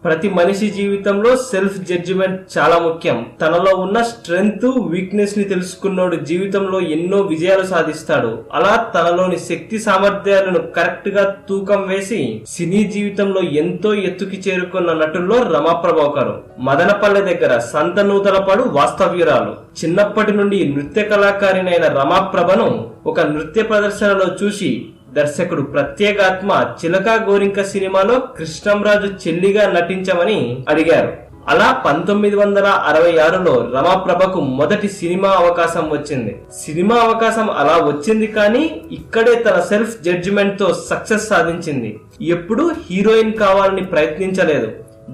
ప్రతి మనిషి జీవితంలో సెల్ఫ్ జడ్జిమెంట్ చాలా ముఖ్యం. తనలో ఉన్న స్ట్రెంగ్త్, వీక్నెస్ ని తెలుసుకున్నోడు జీవితంలో ఎన్నో విజయాలు సాధిస్తాడు. అలా తనలోని శక్తి సామర్థ్యాలను కరెక్ట్ గా తూకం వేసి సినీ జీవితంలో ఎంతో ఎత్తుకి చేరుకున్న నటుల్లో రమాప్రభ ఒకరు. మదనపల్లె దగ్గర సంతనూతలపాడు వాస్తవ్యురాలు. చిన్నప్పటి నుండి నృత్య కళాకారినైన రమాప్రభను ఒక నృత్య ప్రదర్శనలో చూసి దర్శకుడు ప్రత్యేగాత్మ చిలకా గోరింక సినిమాలో కృష్ణంరాజు చెల్లిగా నటించమని అడిగారు. అలా 1966లో రమాప్రభకు మొదటి సినిమా అవకాశం వచ్చింది. సినిమా అవకాశం అలా వచ్చింది, కానీ ఇక్కడే తన సెల్ఫ్ జడ్జిమెంట్ తో సక్సెస్ సాధించింది. ఎప్పుడూ హీరోయిన్ కావాలని ప్రయత్నించలేదు.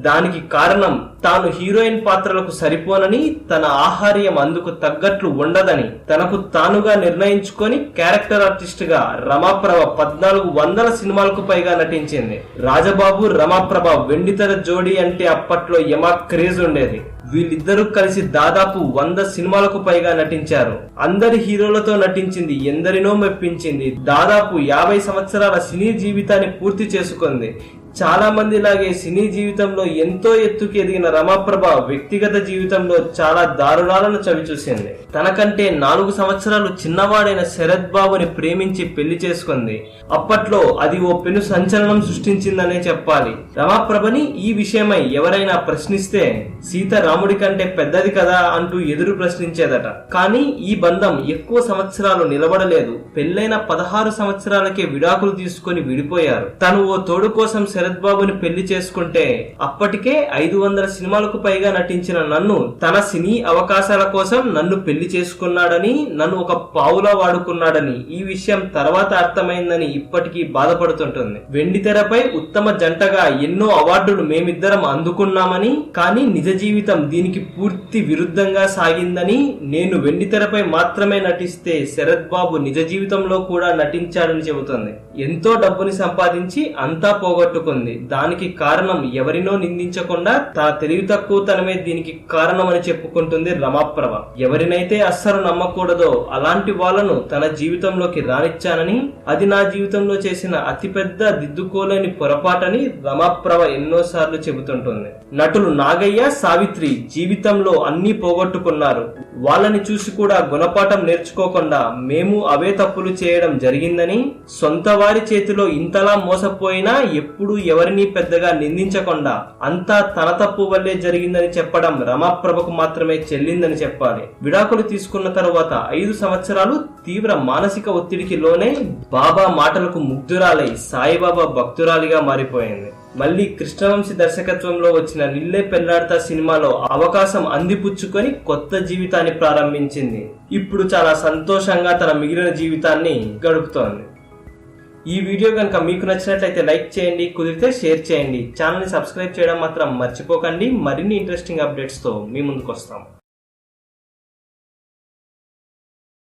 దానికి కారణం తాను హీరోయిన్ పాత్రలకు సరిపోనని, తన ఆహార్యం అందుకు తగ్గట్లు ఉండదని తనకు తానుగా నిర్ణయించుకొని క్యారెక్టర్ ఆర్టిస్ట్ గా రమాప్రభ 1400 సినిమాలకు పైగా నటించింది. రాజబాబు, రమాప్రభ వెండితెర జోడీ అంటే అప్పట్లో యమా క్రేజ్ ఉండేది. వీళ్ళిద్దరూ కలిసి దాదాపు 100 సినిమాలకు పైగా నటించారు. అందరి హీరోలతో నటించింది, ఎందరినో మెప్పించింది. దాదాపు 50 సంవత్సరాల సినీ జీవితాన్ని పూర్తి చేసుకుంది. చాలా మంది లాగే సినీ జీవితంలో ఎంతో ఎత్తుకి ఎదిగిన రమాప్రభ వ్యక్తిగత జీవితంలో చాలా దారుణాలను చవిచూసింది. తనకంటే 4 సంవత్సరాలు చిన్నవాడైన శరత్ బాబుని ప్రేమించి పెళ్లి చేసుకుంది. అప్పట్లో అది ఓ పెను సంచలనం సృష్టించిందనే చెప్పాలి. రమాప్రభని ఈ విషయమై ఎవరైనా ప్రశ్నిస్తే సీత రాముడి కంటే పెద్దది కదా అంటూ ఎదురు ప్రశ్నించేదట. కానీ ఈ బంధం ఎక్కువ సంవత్సరాలు నిలబడలేదు. పెళ్లైన 16 సంవత్సరాలకే విడాకులు తీసుకుని విడిపోయారు. తను ఓ తోడు కోసం శరత్ బాబుని పెళ్లి చేసుకుంటే అప్పటికే 500 సినిమాలకు పైగా నటించిన నన్ను తన సినీ అవకాశాల కోసం నన్ను పెళ్లి చేసుకున్నాడని, నన్ను ఒక పావులా వాడుకున్నాడని ఈ విషయం తర్వాత అర్థమైందని ఇప్పటికీ బాధపడుతుంటుంది. వెండితెరపై ఉత్తమ జంటగా ఎన్నో అవార్డులు మేమిద్దరం అందుకున్నామని, కానీ నిజ జీవితం దీనికి పూర్తి విరుద్ధంగా సాగిందని, నేను వెండితెరపై మాత్రమే నటిస్తే శరత్ బాబు నిజ జీవితంలో కూడా నటించాడని చెబుతుంది. ఎంతో డబ్బుని సంపాదించి అంతా పోగొట్టుకుంది. దానికి కారణం ఎవరినో నిందించకుండా తన తెలివి తక్కువతనమే దీనికి కారణమని చెప్పుకుంటుంది రమాప్రభ. ఎవరినైతే అస్సలు నమ్మకూడదో అలాంటి వాళ్ళను తన జీవితంలోకి రానిచ్చానని, అది నా జీవితంలో చేసిన అతిపెద్ద దిద్దుకోలేని పొరపాటని రమాప్రభ ఎన్నోసార్లు చెబుతుంటుంది. నటులు నాగయ్య, సావిత్రి జీవితంలో అన్ని పోగొట్టుకున్నారు. వాళ్ళని చూసి కూడా గుణపాఠం నేర్చుకోకుండా మేము అవే తప్పులు చేయడం జరిగిందని, సొంత వారి చేతిలో ఇంతలా మోసపోయినా ఎప్పుడు ఎవరిని పెద్దగా నిందించకుండా అంతా తన తప్పు వల్లే జరిగిందని చెప్పడం రమాప్రభకు మాత్రమే చెల్లిందని చెప్పాలి. విడాకులు తీసుకున్న తరువాత 5 సంవత్సరాలు తీవ్ర మానసిక ఒత్తిడికి లోనే బాబా మాటలకు ముగ్ధురాలై సాయిబాబా భక్తురాలిగా మారిపోయింది. మళ్లీ కృష్ణవంశీ దర్శకత్వంలో వచ్చిన నిల్లే పెళ్లాడతా సినిమాలో అవకాశం అందిపుచ్చుకొని కొత్త జీవితాన్ని ప్రారంభించింది. ఇప్పుడు చాలా సంతోషంగా తన మిగిలిన జీవితాన్ని గడుపుతోంది. ఈ వీడియో కనుక మీకు నచ్చినట్లయితే లైక్ చేయండి, కుదిరితే షేర్ చేయండి. ఛానల్ ని సబ్స్క్రైబ్ చేయడం మాత్రం మర్చిపోకండి. మరిన్ని ఇంట్రెస్టింగ్ అప్డేట్స్ తో మీ ముందుకు వస్తాం.